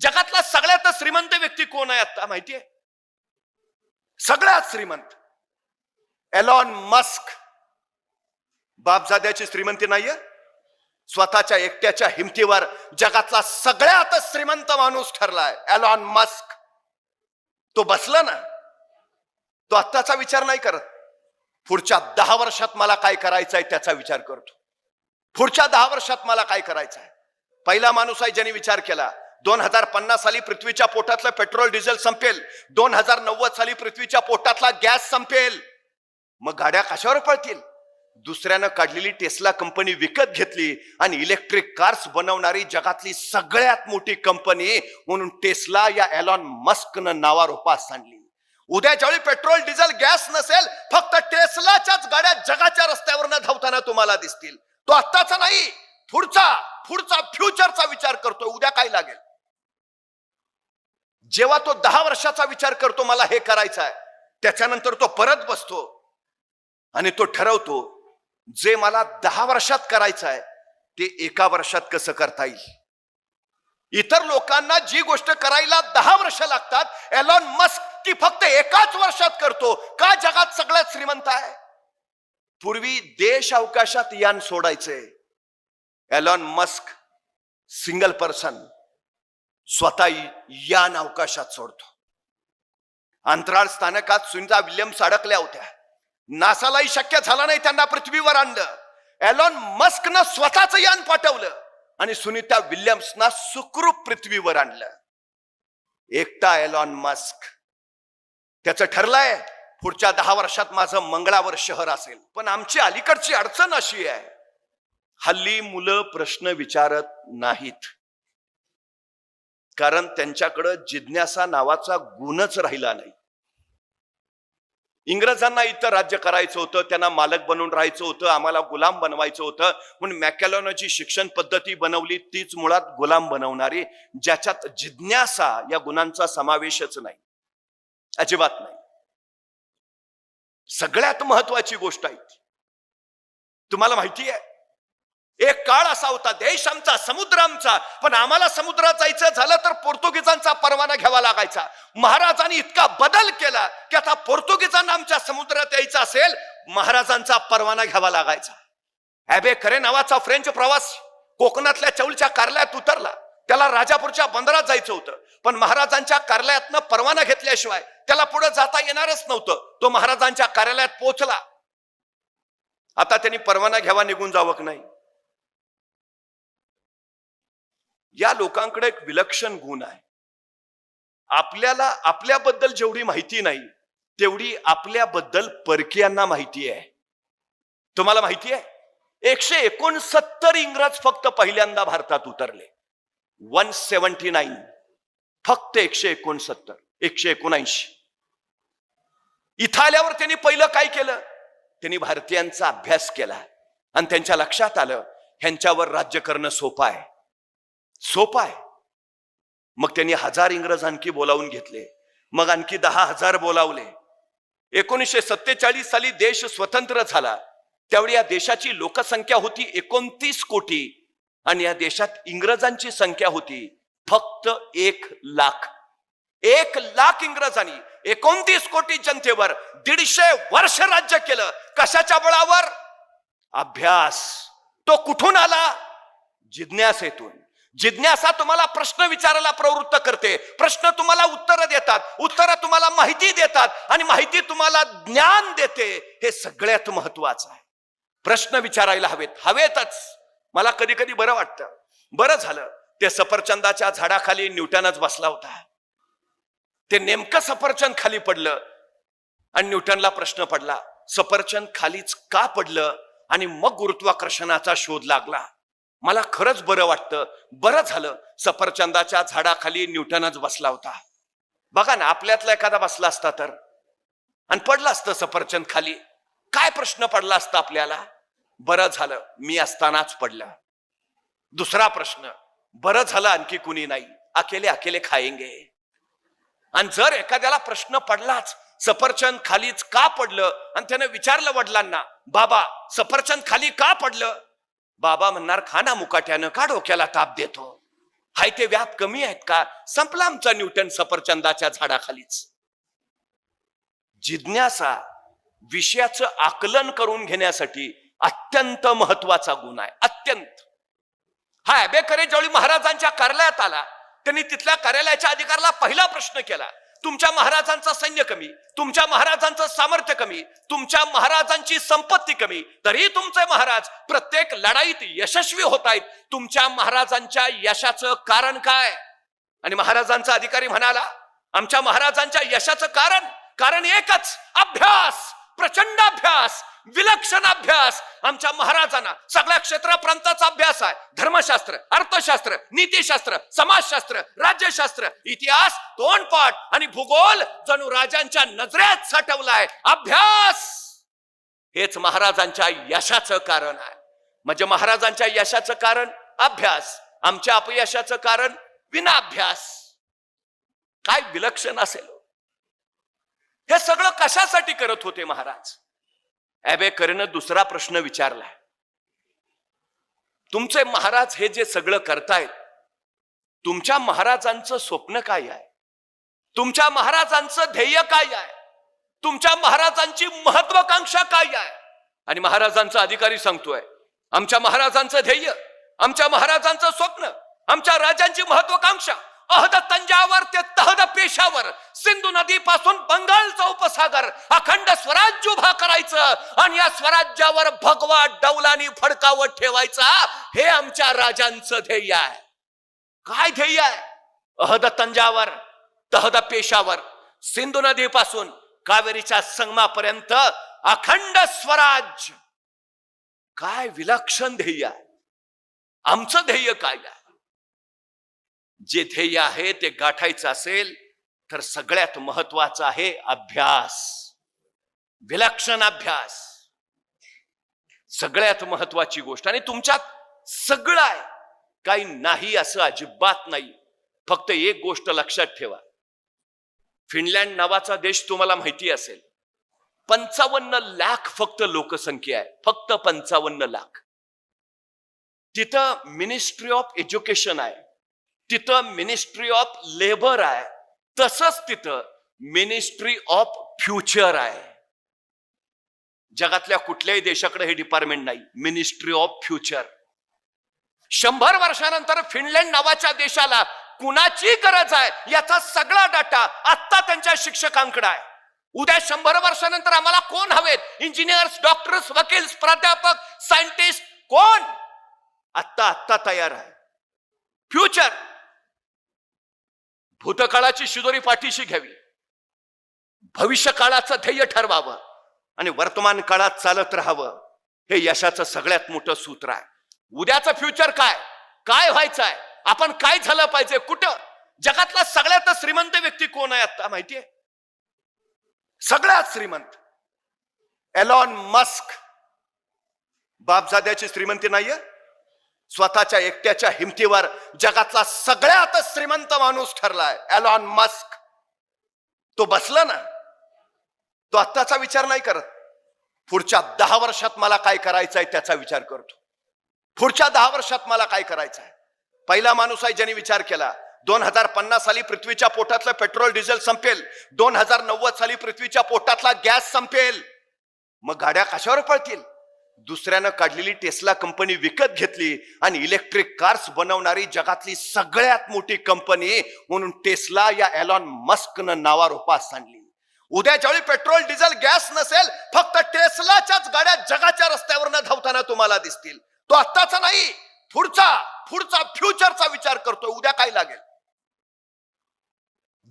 जगातला सगळ्यात श्रीमंत व्यक्ती कोण आहे आता माहितीये? सगळ्यात श्रीमंत एलॉन मस्क. बापजाद्याची श्रीमंती नाहीये, स्वतःच्या एकट्याच्या हिमतीवर जगातला सगळ्यात श्रीमंत माणूस ठरलाय एलॉन मस्क. तो बसला ना, तो आत्ताचा विचार नाही करत, पुढच्या 10 वर्षात मला काय करायचंय त्याचा विचार करतो. पुढच्या 10 वर्षात मला काय करायचंय. पहिला माणूस आहे ज्याने विचार केला 2050 साली पृथ्वीच्या पोटातलं पेट्रोल डिझेल संपेल, 2090 साली पृथ्वीच्या पोटातला गॅस संपेल, मग गाड्या कशावर पळतील. दुसऱ्यानं काढलेली टेस्ला कंपनी विकत घेतली आणि इलेक्ट्रिक कार्स बनवणारी जगातली सगळ्यात मोठी कंपनी म्हणून टेस्ला या एलॉन मस्कनं नावारूपास आणली. उद्या ज्यावेळी पेट्रोल डिझेल गॅस नसेल, फक्त टेस्लाच्याच गाड्या जगाच्या रस्त्यावरनं धावताना तुम्हाला दिसतील. तो आत्ताचा नाही, पुढचा फ्युचरचा विचार करतोय. उद्या काय लागेल. जेव्हा तो 10 वर्षाचा विचार करतो मला हे करायचं आहे, त्याच्यानंतर तो परत बसतो आणि तो ठरवतो जे मला 10 वर्षात करायचं आहे ते 1 वर्षात कसं करता येईल. इतर लोकांना जी गोष्ट करायला 10 वर्ष लागतात, एलॉन मस्क ती फक्त 1 वर्षात करतो. का? जगात सगळ्यात श्रीमंत आहे. पूर्वी देश अवकाशात यान सोडायचे, एलॉन मस्क सिंगल पर्सन स्वतः यान अवकाशात सोडतो. अंतराळ स्थानकात सुनीता विल्यम्स अडकल्या होत्या, नासालाही शक्य झालं नाही त्यांना पृथ्वीवर आणलं. एलॉन मस्कनं स्वतःच यान पाठवलं आणि सुनीता विल्यम्सना सुखरूप पृथ्वीवर आणलं. एकटा एलॉन मस्क. त्याचं ठरलंय पुढच्या 10 वर्षात माझं मंगळावर शहर असेल. पण आमची अलीकडची अडचण अशी आहे, हल्ली मुलं प्रश्न विचारत नाहीत, कारण त्यांच्याकडे जिज्ञासा नावाचा गुणच राहिला नाही. इंग्रजांना इथं राज्य करायचं होतं, त्यांना मालक बनवून राहायचं होतं, आम्हाला गुलाम बनवायचं होतं. म्हणून मॅकॅलॉनं जी शिक्षण पद्धती बनवली तीच मुळात गुलाम बनवणारी, ज्याच्यात जिज्ञासा या गुणांचा समावेशच नाही, अजिबात नाही. सगळ्यात महत्वाची गोष्ट आहे तुम्हाला माहिती आहे, एक काळ असा होता देश आमचा, समुद्र आमचा, पण आम्हाला समुद्रात जायचं झालं तर पोर्तुगीजांचा परवाना घ्यावा लागायचा. महाराजांनी इतका बदल केला की आता पोर्तुगीजांना आमच्या समुद्रात यायचं असेल, महाराजांचा परवाना घ्यावा लागायचा. ॲबे करे नावाचा फ्रेंच प्रवास कोकणातल्या चौलच्या कार्यालयात उतरला. त्याला राजापूरच्या बंदरात जायचं होतं, पण महाराजांच्या कार्यालयातनं परवाना घेतल्याशिवाय त्याला पुढे जाता येणारच नव्हतं. तो महाराजांच्या कार्यालयात पोहोचला. आता त्यांनी परवाना घ्यावा, निघून जावं की नाही. या लोकांकडे एक विलक्षण गुण आहे, आपल्याला आपल्याबद्दल जेवढी माहिती नाही तेवढी आपल्याबद्दल परकीयांना माहिती आहे. तुम्हाला माहिती आहे 169 इंग्रज फक्त पहिल्यांदा भारतात उतरले. 179, फक्त 169, 179. इथं आल्यावर त्यांनी पहिलं काय केलं, त्यांनी भारतीयांचा अभ्यास केला आणि त्यांच्या लक्षात आलं ह्यांच्यावर राज्य करणं सोपं आहे. मग त्यांनी 1000 इंग्रज आणखी बोलावून घेतले, मग आणखी 10,000 बोलावले. 1947 साली देश स्वतंत्र झाला. त्यावेळी या देशाची लोकसंख्या होती 29 कोटी आणि या देशात इंग्रजांची संख्या होती फक्त 1 लाख. 1 लाख इंग्रजांनी 29 कोटी जनतेवर 150 वर्ष राज्य केलं. कशाच्या बळावर? अभ्यास. तो कुठून आला? जिज्ञासेतून. जिज्ञासा तुम्हाला प्रश्न विचारायला प्रवृत्त करते, प्रश्न तुम्हाला उत्तर देतात, उत्तर तुम्हाला माहिती देतात आणि माहिती तुम्हाला ज्ञान देते. हे सगळ्यात महत्वाचं आहे. प्रश्न विचारायला हवेतच. मला कधी कधी बरं वाटतं, बरं झालं ते सफरचंदाच्या झाडाखाली न्यूटनच बसला होता. ते नेमकं सफरचंद खाली पडलं आणि न्यूटनला प्रश्न पडला सफरचंद खालीच का पडलं, आणि मग गुरुत्वाकर्षणाचा शोध लागला. मला खरंच बरं वाटतं, बरं झालं सफरचंदाच्या झाडाखाली न्यूटनच बसला होता. बघा ना, आपल्यातला एखादा बसला असता तर आणि पडला असतं सफरचंद खाली, काय प्रश्न पडला असता आपल्याला? बरं झालं मी असतानाच पडलं. दुसरा प्रश्न, बरं झालं आणखी कुणी नाही, अकेले अकेले खाएंगे. आणि जर एखाद्याला प्रश्न पडलाच सफरचंद खालीच का पडलं आणि त्याने विचारलं वडिलांना, बाबा सफरचंद खाली का पडलं? बाबा म्हणणार, खा ना मुकाट्यानं, का डोक्याला ताप देतो. हाय ते व्याप कमी आहेत का? संपला आमचा न्यूटन सफरचंदाच्या झाडाखालीच. जिज्ञासा विषयाचं आकलन करून घेण्यासाठी अत्यंत महत्वाचा गुण आहे, अत्यंत. हा अबेकरे ज्यावेळी महाराजांच्या कार्यालयात आला, त्यांनी तिथल्या कार्यालयाच्या अधिकाऱ्याला पहिला प्रश्न केला, तुमच्या महाराजांचं सैन्य कमी, तुमच्या महाराजांचं सामर्थ्य कमी, तुमच्या महाराजांची संपत्ती कमी, तरी तुमचे महाराज प्रत्येक लढाईत यशस्वी होत आहेत, तुमच्या महाराजांच्या यशाचं कारण काय? आणि महाराजांचा अधिकारी म्हणाला, आमच्या महाराजांच्या यशाचं कारण एकच, अभ्यास, प्रचंड अभ्यास, विलक्षण अभ्यास. आमच्या महाराजांना सगळ्या क्षेत्र प्रांताचा अभ्यास आहे, धर्मशास्त्र, अर्थशास्त्र, नीतिशास्त्र, समाजशास्त्र, राज्यशास्त्र, इतिहास, तोंडपाठ आणि भूगोल जणू राजांच्या नजरेत साठवलाय. अभ्यास हेच महाराजांच्या यशाचं कारण आहे. म्हणजे महाराजांच्या यशाचं कारण अभ्यास, आमच्या अपयशाचं कारण विना अभ्यास. काय विलक्षण असेल. हे सगळं कशासाठी करत होते महाराज? अबेकरेनं दुसरा प्रश्न विचारलाय, तुमचे महाराज हे जे सगळं करतायत, तुमच्या महाराजांचं स्वप्न काय आहे? तुमच्या महाराजांचं ध्येय काय आहे? तुमच्या महाराजांची महत्वाकांक्षा काय आहे? आणि महाराजांचा अधिकारी सांगतोय, आमच्या महाराजांचं ध्येय, आमच्या महाराजांचं स्वप्न, आमच्या राजांची महत्वाकांक्षा अहद तंजावर ते तहद पेशावर, सिंधू नदी पासून बंगालचा उपसागर, अखंड स्वराज्य उभा करायचं आणि या स्वराज्यावर भगवा डौलानी फडकावत ठेवायचा, हे आमच्या राजांचं ध्येय आहे. काय ध्येय आहे? अहद तंजावर, तहद पेशावर, सिंधू नदी पासून कावेरीच्या संगमापर्यंत अखंड स्वराज्य. काय विलक्षण ध्येय आहे. आमचं ध्येय काय आहे? जे ध्येय आहे ते गाठायचं असेल तर सगळ्यात महत्वाचं आहे अभ्यास, विलक्षण अभ्यास. सगळ्यात महत्वाची गोष्ट. आणि तुमच्यात सगळं आहे, काही नाही असं अजिबात नाही. फक्त एक गोष्ट लक्षात ठेवा, फिनलँड नावाचा देश तुम्हाला माहिती असेल, 55 लाख फक्त लोकसंख्या आहे, फक्त 55 लाख. तिथं मिनिस्ट्री ऑफ एज्युकेशन आहे, तिथं मिनिस्ट्री ऑफ लेबर आहे, तसंच तिथं मिनिस्ट्री ऑफ फ्युचर आहे. जगातल्या कुठल्याही देशाकडे हे डिपार्टमेंट नाही, मिनिस्ट्री ऑफ फ्युचर. 100 वर्षानंतर फिनलँड नावाच्या देशाला कुणाची गरज आहे याचा सगळा डाटा आता त्यांच्या शिक्षकांकडे आहे. उद्या 100 वर्षानंतर आम्हाला कोण हवेत? इंजिनियर्स, डॉक्टर्स, वकील, प्राध्यापक, सायंटिस्ट, कोण? आत्ता तयार आहे. फ्युचर. भूतकाळाची शिदोरी पाठीशी घ्यावी, भविष्य काळाचं ध्येय ठरवावं आणि वर्तमान काळात चालत राहावं. हे यशाचं सगळ्यात मोठं सूत्र आहे. उद्याचं फ्युचर काय व्हायचं आहे, आपण काय झालं पाहिजे, कुठं? जगातला सगळ्यात श्रीमंत व्यक्ती कोण आहे आता माहितीये? सगळ्यात श्रीमंत एलॉन मस्क. बापजाद्याची श्रीमंती नाहीये, स्वतःच्या एकट्याच्या हिमतीवर जगातला सगळ्यात श्रीमंत माणूस ठरलाय एलॉन मस्क. तो बसला ना, तो आत्ताचा विचार नाही करत, पुढच्या 10 वर्षात मला काय करायचंय त्याचा विचार करतो. पुढच्या 10 वर्षात मला काय करायचंय. पहिला माणूस आहे ज्याने विचार केला, 2050 साली पृथ्वीच्या पोटातलं पेट्रोल डिझेल संपेल, 2090 साली पृथ्वीच्या पोटातला गॅस संपेल, मग गाड्या कशावर पळतील? दुसऱ्यानं काढलेली टेस्ला कंपनी विकत घेतली आणि इलेक्ट्रिक कार्स बनवणारी जगातली सगळ्यात मोठी कंपनी म्हणून टेस्ला या एलॉन मस्कनं नावारूपास आणली. उद्या ज्यावेळी पेट्रोल डिझेल गॅस नसेल, फक्त टेस्लाच्याच गाड्या जगाच्या रस्त्यावरनं धावताना तुम्हाला दिसतील. तो आत्ताचा नाही, पुढचा फ्युचरचा विचार करतोय. उद्या काय लागेल.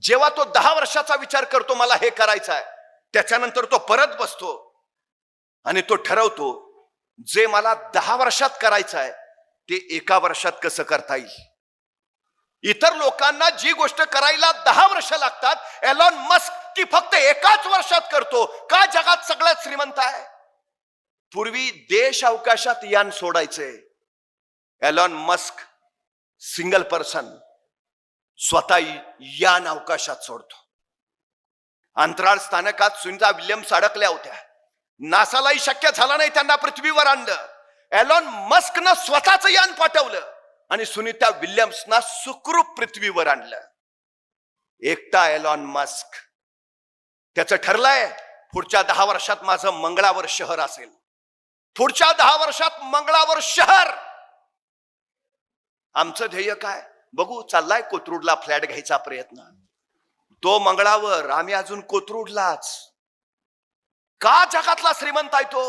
जेव्हा तो 10 वर्षाचा विचार करतो मला हे करायचं आहे, त्याच्यानंतर तो परत बसतो आणि तो ठरवतो जे मला 10 वर्षात करायचं आहे ते 1 वर्षात कसं करता येईल. इतर लोकांना जी गोष्ट करायला 10 वर्ष लागतात, एलॉन मस्क ती फक्त 1 वर्षात करतो. का? जगात सगळ्यात श्रीमंत आहे. पूर्वी देश अवकाशात यान सोडायचंय, एलॉन मस्क सिंगल पर्सन स्वतः यान अवकाशात सोडतो. अंतराळ स्थानकात सुनिता विल्यम्स अडकल्या होत्या, नासालाही शक्य झालं नाही त्यांना पृथ्वीवर आणलं. एलॉन मस्कनं स्वतःच यान पाठवलं आणि सुनीता विल्यम्सना सुखरूप पृथ्वीवर आणलं. एकटा एलॉन मस्क, त्याचं ठरलंय पुढच्या 10 वर्षात माझं मंगळावर शहर असेल. पुढच्या 10 वर्षात मंगळावर शहर. आमचं ध्येय काय बघू, चाललाय कोथरूडला फ्लॅट घ्यायचा प्रयत्न. तो मंगळावर, आम्ही अजून कोथरूडलाच. का? जगातला श्रीमंत आहे तो.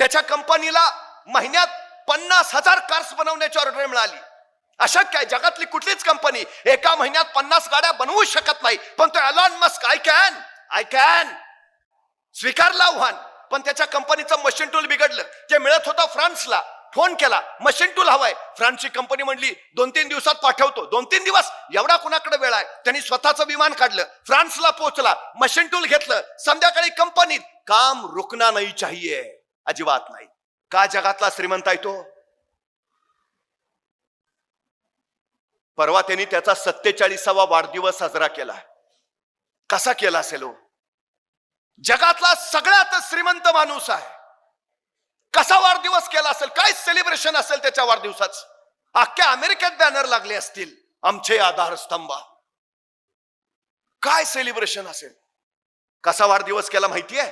त्याच्या कंपनीला महिन्यात 50,000 कार्स बनवण्याची ऑर्डर मिळाली. अशक्य आहे, जगातली कुठलीच कंपनी एका महिन्यात 50 गाड्या बनवू शकत नाही. पण तो एलॉन मस्क आय कॅन स्वीकारला आव्हान. पण त्याच्या कंपनीचं मशीन टूल बिघडलं. जे मिळत होतं फ्रान्सला. फोन केला, मशीन टूल हवाय. फ्रान्सची कंपनी म्हणली 2-3 दिवसात पाठवतो. 2-3 दिवस एवढा कुणाकडे वेळ आहे? त्यांनी स्वतःचं विमान काढलं, फ्रान्सला पोहोचला, मशीन टूल घेतलं. संध्याकाळी कंपनीत काम रुकना नाही चाहिए, अजिबात नाही. का? जगातला श्रीमंत आहे तो. परवा त्यांनी त्याचा 47वा वाढदिवस साजरा केला. कसा केला असेल हो? जगातला सगळ्यात श्रीमंत माणूस आहे. कसा वाढदिवस केला असेल? काय सेलिब्रेशन असेल त्याच्या वाढदिवसाच? अख्ख्या अमेरिकेत बॅनर लागले असतील, आमचे आधारस्तंभ. काय सेलिब्रेशन असेल? कसा वाढदिवस केला माहितीये?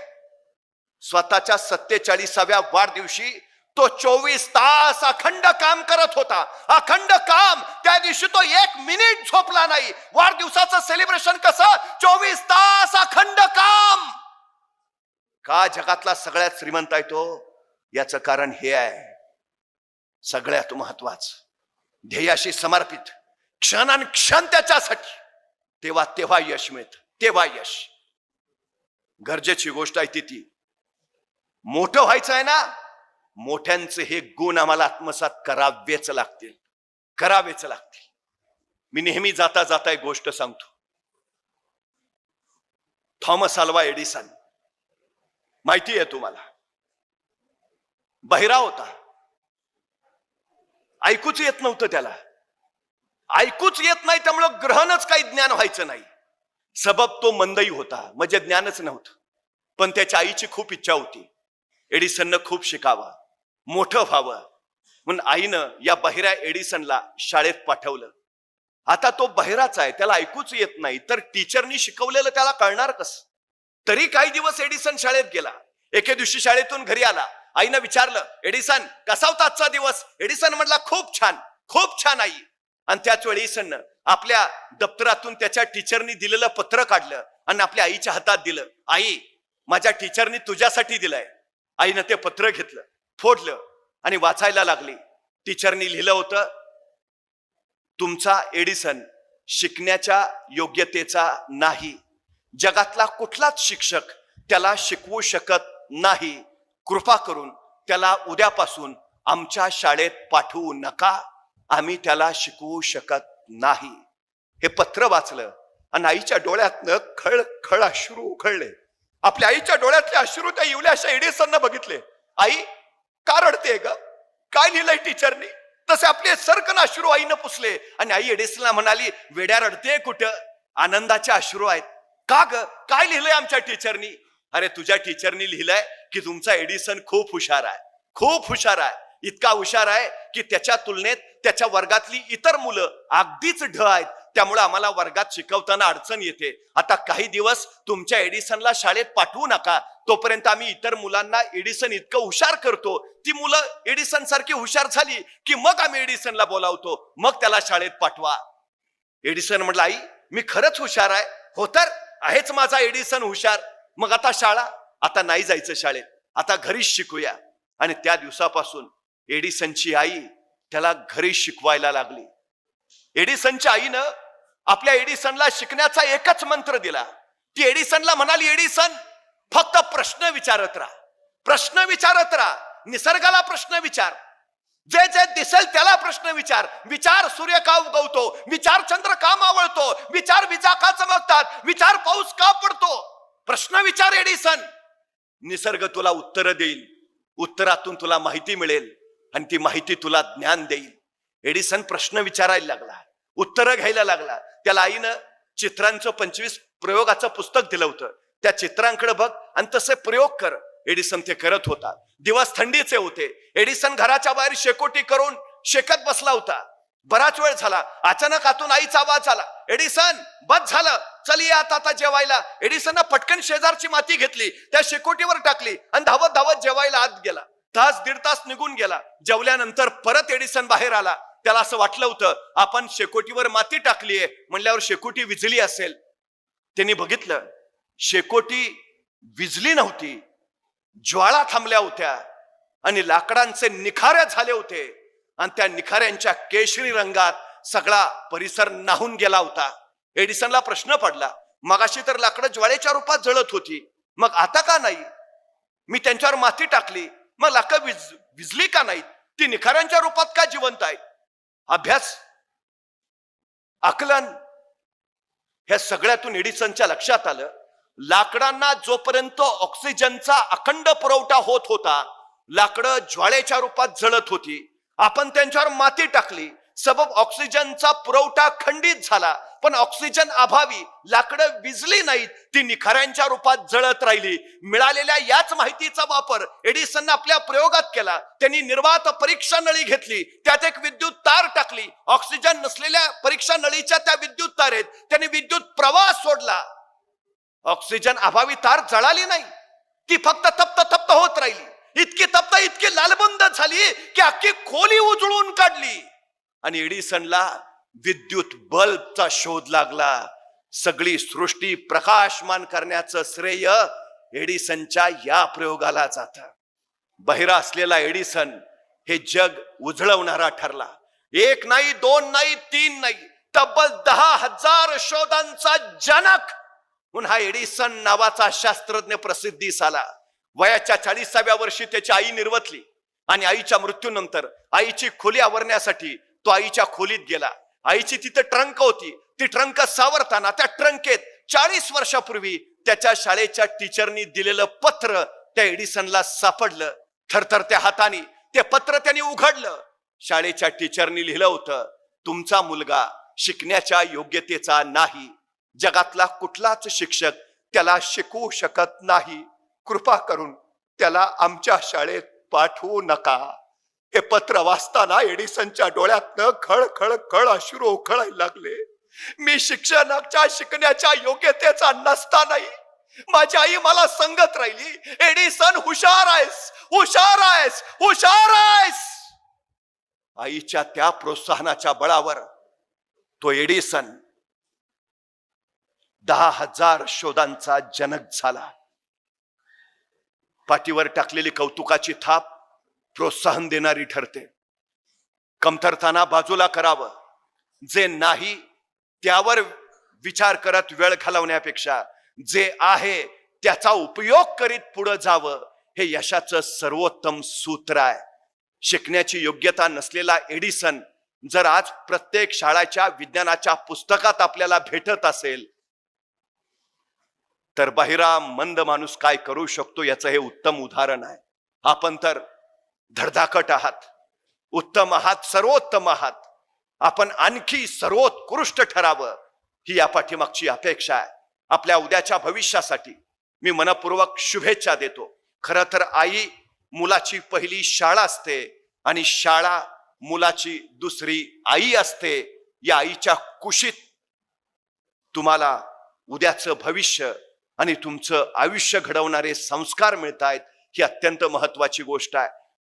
स्वतःच्या 47व्या वाढदिवशी तो 24 तास अखंड काम करत होता. अखंड काम. त्या दिवशी तो 1 मिनिट झोपला नाही. वाढदिवसाचं सेलिब्रेशन कसं? 24 तास अखंड काम. का? जगातला सगळ्यात श्रीमंत आहे तो. याचं कारण हे आहे, सगळ्यात महत्वाचं, ध्येयाशी समर्पित क्षण त्याच्यासाठी. तेव्हा यश मिळतं. तेव्हा यश. गरजेची गोष्ट आहे ती मोठं व्हायचं आहे ना. मोठ्यांचे हे गुण आम्हाला आत्मसात करावेच लागतील. मी नेहमी जाता जाता एक गोष्ट सांगतो. थॉमस अल्वा एडिसन माहिती आहे तुम्हाला? बहिरा होता. ऐकूच येत नव्हतं त्याला. ऐकूच येत नाही, त्यामुळं ग्रहणच काही ज्ञान व्हायचं नाही. सबब तो मंदई होता, म्हणजे ज्ञानच नव्हतं. पण त्याच्या आईची खूप इच्छा होती एडिसननं खूप शिकावं, मोठं व्हावं. म्हणून आईनं या बहिऱ्या एडिसनला शाळेत पाठवलं. आता तो बहिराच आहे, त्याला ऐकूच येत नाही, तर टीचरनी शिकवलेलं त्याला कळणार कसं? तरी काही दिवस एडिसन शाळेत गेला. एके दिवशी शाळेतून घरी आला. आईनं विचारलं, एडिसन कसा होता आजचा दिवस? एडिसन म्हटला, खूप छान आई. आणि त्याच वेळी एडिसननं आपल्या दप्तरातून त्याच्या टीचरनी दिलेलं पत्र काढलं आणि आपल्या आईच्या हातात दिलं. आई, माझ्या टीचरनी तुझ्यासाठी दिलंय. आईनं ते पत्र घेतलं, फोडलं आणि वाचायला लागली. टीचरनी लिहिलं होतं, तुमचा एडिसन शिकण्याच्या योग्यतेचा नाही. जगातला कुठलाच शिक्षक त्याला शिकवू शकत नाही. कृपा करून त्याला उद्यापासून आमच्या शाळेत पाठवू नका. आम्ही त्याला शिकवू शकत नाही. हे पत्र वाचलं आणि आईच्या डोळ्यातनं खळ अश्रू उखळले. आपल्या आईच्या डोळ्यातले अश्रू त्या इवल्याशा एडिसननं बघितले. आई का रडते ग? काय लिहिलंय टीचरनी? तसे आपले सरकन अश्रू आईनं पुसले आणि आई एडिसनला म्हणाली, वेड्या रडते कुठं, आनंदाचे अश्रू आहेत. का ग? काय लिहिलंय आमच्या टीचरनी? अरे तुझ्या टीचरनी लिहिलंय की तुमचा एडिसन खूप हुशार आहे. इतका हुशार आहे की त्याच्या तुलनेत त्याच्या वर्गातली इतर मुलं अगदीच ढ आहेत. त्यामुळे आम्हाला वर्गात शिकवताना अडचण येते. आता काही दिवस तुमच्या एडिसनला शाळेत पाठवू नका. तोपर्यंत आम्ही इतर मुलांना एडिसन इतकं हुशार करतो, ती मुलं एडिसन सारखी हुशार झाली की मग आम्ही एडिसनला बोलावतो, मग त्याला शाळेत पाठवा. एडिसन म्हटलं, आई मी खरंच हुशार आहे. हो तर आहेच माझा एडिसन हुशार. मग आता शाळा? आता नाही जायचं शाळेत, आता घरीच शिकूया. आणि त्या दिवसापासून एडिसनची आई त्याला घरी शिकवायला लागली. एडिसनच्या आईनं आपल्या एडिसनला शिकण्याचा एकच मंत्र दिला. ती एडिसनला म्हणाली, एडिसन फक्त प्रश्न विचारत राहा. निसर्गाला प्रश्न विचार. जे जे दिसेल त्याला प्रश्न विचार. विचार सूर्य का उगवतो, विचार चंद्र का मावळतो, विचार विजा का चमकतात, विचार पाऊस का पडतो. प्रश्न विचार एडिसन. निसर्ग तुला उत्तर देईल. उत्तरातून तुला माहिती मिळेल आणि ती माहिती तुला ज्ञान देईल. एडिसन प्रश्न विचारायला लागला, उत्तर घ्यायला लागला. त्याला आईनं चित्रांचं 25 प्रयोगाचं पुस्तक दिलं होतं. त्या चित्रांकडे बघ आणि तसे प्रयोग कर. एडिसन ते करत होता. दिवस थंडीचे होते. एडिसन घराच्या बाहेर शेकोटी करून शेकत बसला होता. बराच वेळ झाला. अचानक आतून आईचा आवाज आला, एडिसन बस झालं, चल ये आता जेवायला. एडिसननं पटकन शेजारची माती घेतली, त्या शेकोटीवर टाकली आणि धावत धावत जेवायला आत गेला. तास दीड तास निघून गेला. जेवल्यानंतर परत एडिसन बाहेर आला. त्याला असं वाटलं होतं आपण शेकोटीवर माती टाकलीये म्हणल्यावर शेकोटी विझली असेल. त्यांनी बघितलं शेकोटी विझली नव्हती, ज्वाळा थांबल्या होत्या आणि लाकडांचे निखारे झाले होते आणि त्या निखाऱ्यांच्या केशरी रंगात सगळा परिसर न्हाऊन गेला होता. एडिसनला प्रश्न पडला, मगाशी तर लाकडं ज्वाळेच्या रूपात जळत होती, मग आता का नाही? मी त्यांच्यावर माती टाकली, मग लाकडं विझली का नाहीत? ती निखाऱ्यांच्या रूपात का जिवंत आहेत? अभ्यास, आकलन, ह्या सगळ्यातून एडिसनच्या लक्षात आलं लाकडांना जोपर्यंत ऑक्सिजनचा अखंड पुरवठा होत होता, लाकडं ज्वाळेच्या रूपात जळत होती. आपण त्यांच्यावर माती टाकली, सबब ऑक्सिजनचा पुरवठा खंडित झाला, पण ऑक्सिजन अभावी लाकडं विझली नाहीत, ती निखाऱ्यांच्या रूपात जळत राहिली. मिळालेल्या याच माहितीचा वापर एडिसनने आपल्या प्रयोगात केला. त्यांनी निर्वात परीक्षा नळी घेतली, त्यात एक विद्युत तार टाकली. ऑक्सिजन नसलेल्या परीक्षा नळीच्या त्या विद्युत तारेत त्यांनी विद्युत प्रवाह सोडला. ऑक्सिजन अभावी तार जळाली नाही, ती फक्त तप्त तप्त होत राहिली. इतकी तप्त, इतकी लालबंद झाली की अख्खी खोली उजळून काढली. आणि एडिसनला विद्युत बल्बचा शोध लागला. सगळी सृष्टी प्रकाशमान करण्याचं श्रेय एडिसनच्या या प्रयोगाला जातं. बहिरा असलेला एडिसन हे जग उजळवणारा ठरला. एक नाही, दोन नाही, तीन नाही, तब्बल 10,000 शोधांचा जनक म्हणून हा एडिसन नावाचा शास्त्रज्ञ प्रसिद्धीस आला. वयाच्या 40व्या वर्षी त्याची आई निर्वतली आणि आईच्या मृत्यूनंतर आईची खोली आवरण्यासाठी तो आईच्या खोलीत गेला. आईची तिथे ट्रंक होती. ती ट्रंक सावरताना त्या ट्रंकेत 40 वर्षापूर्वी त्याच्या शाळेच्या टीचरनी दिलेलं पत्र त्या एडिसनला सापडलं. थरथरत्या हाताने ते पत्र त्यांनी उघडलं. शाळेच्या टीचरनी लिहिलं होतं, तुमचा मुलगा शिकण्याच्या योग्यतेचा नाही, जगातला कुठलाच शिक्षक त्याला शिकवू शकत नाही, कृपा करून त्याला आमच्या शाळेत पाठवू नका. हे पत्र वाचताना एडिसनच्या डोळ्यातनं खळ खळ खळ अश्रू उखळायला लागले. मी शिकण्याच्या योग्यतेचा नसतानाही माझी आई मला सांगत राहिली, एडिसन हुशार आहेस, हुशार आहेस, हुशार आहेस. आईच्या त्या प्रोत्साहनाच्या बळावर तो एडिसन 10,000 शोधांचा जनक झाला. पाठीवर टाकलेली कौतुकाची थाप प्रोत्साहन देणारी ठरते. कमतरताना बाजूला करावं, जे नाही त्यावर विचार करत वेळ घालवण्यापेक्षा जे आहे त्याचा उपयोग करीत पुढे जावं, हे यशाचं सर्वोत्तम सूत्र आहे. शिकण्याची योग्यता नसलेला एडिसन जर आज प्रत्येक शाळेच्या विज्ञानाच्या पुस्तकात आपल्याला भेटत असेल, तर बहिरा मंद माणूस काय करू शकतो याचं हे उत्तम उदाहरण आहे. आपण तर धडधाकट आहात, उत्तम आहात, सर्वोत्तम आहात. आपण आणखी सर्वोत्कृष्ट ठरावं ही या पाठीमागची अपेक्षा आहे. आपल्या उद्याच्या भविष्यासाठी मी मनपूर्वक शुभेच्छा देतो. खरं तर आई मुलाची पहिली शाळा असते आणि शाळा मुलाची दुसरी आई असते. या आईच्या कुशीत तुम्हाला उद्याचं भविष्य आणि तुमचं आयुष्य घडवणारे संस्कार मिळतायत, ही अत्यंत महत्वाची गोष्ट आहे.